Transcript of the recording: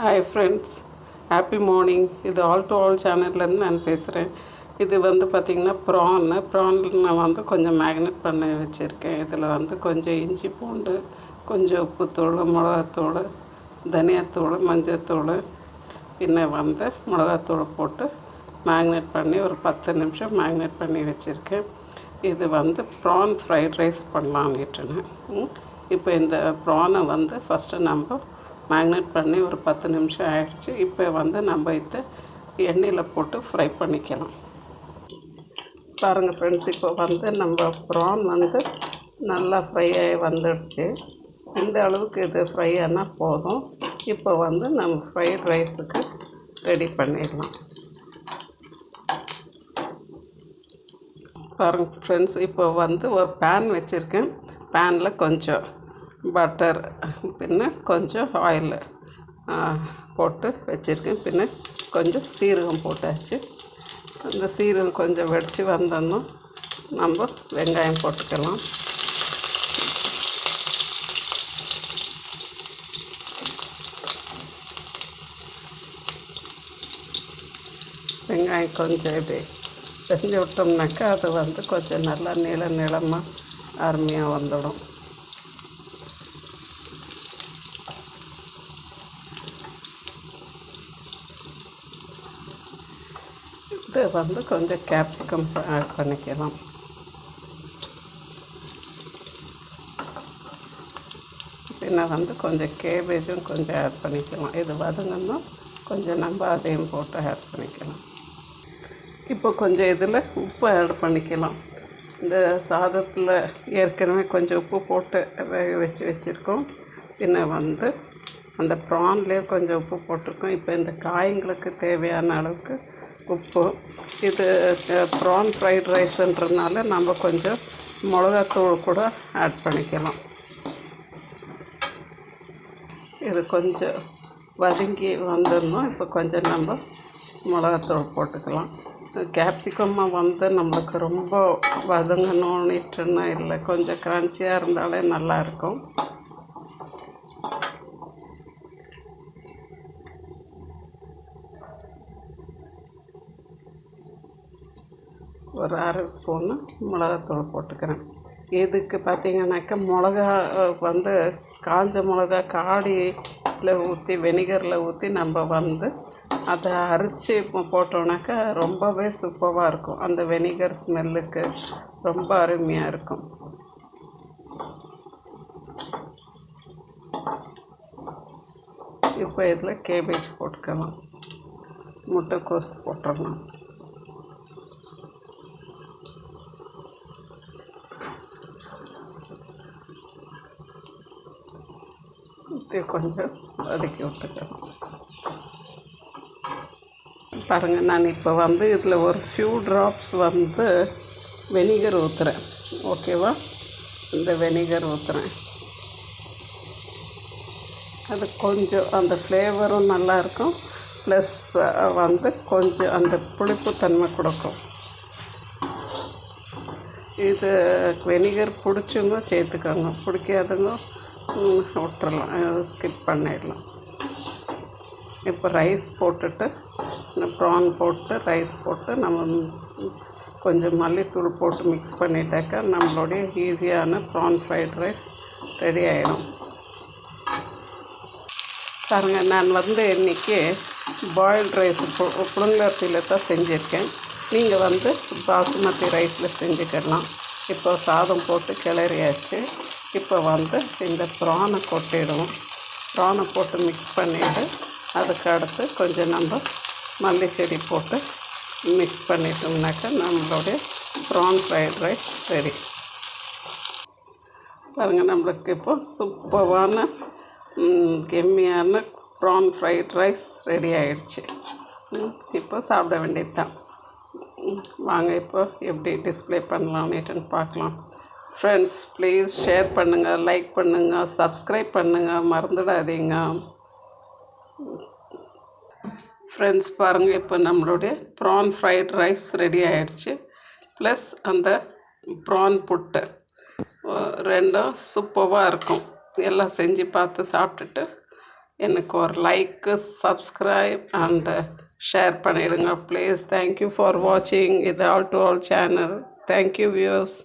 Hi friends, happy morning. இது all to all சேனல்லேருந்து நான் பேசுகிறேன். இது பார்த்திங்கன்னா ப்ரானில் நான் கொஞ்சம் மேக்னேட் பண்ணி வச்சுருக்கேன். இதில் கொஞ்சம் இஞ்சி பூண்டு, கொஞ்சம் உப்புத்தூள், மிளகாத்தூள், தனியாத்தூள், மஞ்சத்தூள், பின்ன மிளகாத்தூள் போட்டு மேக்னேட் பண்ணி ஒரு 10 நிமிஷம் மேக்னேட் பண்ணி வச்சுருக்கேன். இது ப்ரான் ஃப்ரைட் ரைஸ் பண்ணலான்னுட்டுன்னு. இப்போ இந்த ப்ரானை ஃபஸ்ட்டு நம்ம மேக்னேட் பண்ணி ஒரு 10 நிமிஷம் ஆகிடுச்சு. இப்போ நம்ம இதை எண்ணெயில் போட்டு ஃப்ரை பண்ணிக்கலாம். பாருங்கள் ஃப்ரெண்ட்ஸ், இப்போ நம்ம ப்ரான் நல்லா ஃப்ரை ஆகி வந்துடுச்சு. இந்த அளவுக்கு இது ஃப்ரை ஆனால் போதும். இப்போ நம்ம ஃப்ரைட் ரைஸுக்கு ரெடி பண்ணிடலாம். பாருங்கள் ஃப்ரெண்ட்ஸ், இப்போ ஒரு பேன் வச்சுருக்கேன். பேனில் கொஞ்சம் பட்டர், பின்ன கொஞ்சம் ஆயில் போட்டு வச்சுருக்கேன். பின்ன கொஞ்சம் சீரகம் போட்டாச்சு. அந்த சீரகம் கொஞ்சம் வெடித்து வந்தோன்னா நம்ம வெங்காயம் போட்டுக்கலாம். வெங்காயம் கொஞ்சம் இப்படி செஞ்சு விட்டோம்னாக்கா அது கொஞ்சம் நல்லா நீளமாக அருமையாக வந்துடும். இது கொஞ்சம் கேப்சிகம் ஆட் பண்ணிக்கலாம். பின்ன கொஞ்சம் கேபேஜும் கொஞ்சம் ஆட் பண்ணிக்கலாம். இது வதங்கன்னா கொஞ்சம் நம்ம அதையும் போட்டு ஆட் பண்ணிக்கலாம். இப்போ கொஞ்சம் இதில் உப்பு ஆட் பண்ணிக்கலாம். இந்த சாதத்தில் ஏற்கனவே கொஞ்சம் உப்பு போட்டு வேக வச்சுருக்கோம். பின்ன அந்த ப்ரான்லேயே கொஞ்சம் உப்பு போட்டிருக்கோம். இப்போ இந்த காய்களுக்கு தேவையான அளவுக்கு உப்பு. இது ப்ரான் ஃப்ரைட் ரைஸுன்றதுனால நம்ம கொஞ்சம் மிளகாத்தூள் கூட ஆட் பண்ணிக்கலாம். இது கொஞ்சம் வதங்கி வந்துடணும். இப்போ கொஞ்சம் நம்ம மிளகாத்தூள் போட்டுக்கலாம். கேப்சிகமாக நம்மளுக்கு ரொம்ப வதங்கணுன்னுட்டுன்னா இல்லை, கொஞ்சம் கிரன்ச்சியாக இருந்தாலே நல்லாயிருக்கும். ஒரு 1/2 ஸ்பூன்னு மிளகாத்தூள் போட்டுக்கிறேன். இதுக்கு பார்த்திங்கனாக்கா மிளகா காஞ்ச மிளகா காடியில் ஊற்றி வெனிகரில் ஊற்றி நம்ம அதை அரைச்சி போட்டோன்னாக்கா ரொம்பவே சூப்பராக இருக்கும். அந்த வெனிகர் ஸ்மெல்லுக்கு ரொம்ப அருமையாக இருக்கும். இப்போ இதில் கேபேஜ் போட்டுக்கலாம். முட்டைக்கோஸ் போட்டுடலாம். கொஞ்சம் வதக்கி விட்டுக்கலாம். பாருங்கள், நான் இப்போ இதில் ஒரு ஃபியூ ட்ராப்ஸ் வெனிகர் ஊற்றுறேன். ஓகேவா? இந்த வெனிகர் ஊற்றுறேன். அது கொஞ்சம் அந்த ஃப்ளேவரும் நல்லாயிருக்கும். ப்ளஸ் கொஞ்சம் அந்த புளிப்புத்தன்மை கொடுக்கும். இது வெனிகர் பிடிச்சவங்க சேர்த்துக்கோங்க, பிடிக்காதவங்க விட்டுறலாம், ஸ்கிப் பண்ணிடலாம். இப்போ ரைஸ் போட்டுட்டு ப்ரான் போட்டு ரைஸ் போட்டு நம்ம கொஞ்சம் மல்லித்தூள் போட்டு மிக்ஸ் பண்ணிட்டாக்கா நம்மளுடைய ஈஸியான ப்ரான் ஃப்ரைட் ரைஸ் ரெடி ஆகிடும். பாருங்கள், நான் இன்றைக்கி பாயில்ட் ரைஸ் புழுங்கலரிசியில் தான் செஞ்சுருக்கேன். நீங்கள் பாசுமதி ரைஸில் செஞ்சுக்கலாம். இப்போ சாதம் போட்டு கிளறியாச்சு. இப்போ இந்த ப்ரானை கொட்டிடுவோம். ப்ரானை போட்டு மிக்ஸ் பண்ணிவிட்டு அதுக்கு அடுத்து கொஞ்சம் நம்ம மல்லி செடி போட்டு மிக்ஸ் பண்ணிட்டோம்னாக்கா நம்மளுடைய ப்ரான் ஃப்ரைட் ரைஸ் ரெடி. பாருங்கள், நம்மளுக்கு இப்போ சூப்பரான கெம்மியான ப்ரான் ஃப்ரைட் ரைஸ் ரெடி ஆகிடுச்சு. இப்போ சாப்பிட வேண்டியது தான். வாங்க இப்போ எப்படி டிஸ்ப்ளே பண்ணலான்னுட்டுன்னு பார்க்கலாம். ஃப்ரெண்ட்ஸ், ப்ளீஸ் ஷேர் பண்ணுங்கள், லைக் பண்ணுங்கள், சப்ஸ்கிரைப் பண்ணுங்கள், மறந்துடாதீங்க. ஃப்ரெண்ட்ஸ், பாருங்கள், இப்போ நம்மளுடைய ப்ரான் ஃப்ரைட் ரைஸ் ரெடி ஆகிடுச்சு. ப்ளஸ் அந்த ப்ரான் புட்டு ரெண்டும் சூப்பராக இருக்கும். எல்லாம் செஞ்சு பார்த்து சாப்பிட்டுட்டு எனக்கு ஒரு லைக்கு, சப்ஸ்கிரைப் அண்ட் ஷேர் பண்ணிவிடுங்க ப்ளீஸ். தேங்க்யூ ஃபார் வாட்சிங் இது all to all channel. Thank you views.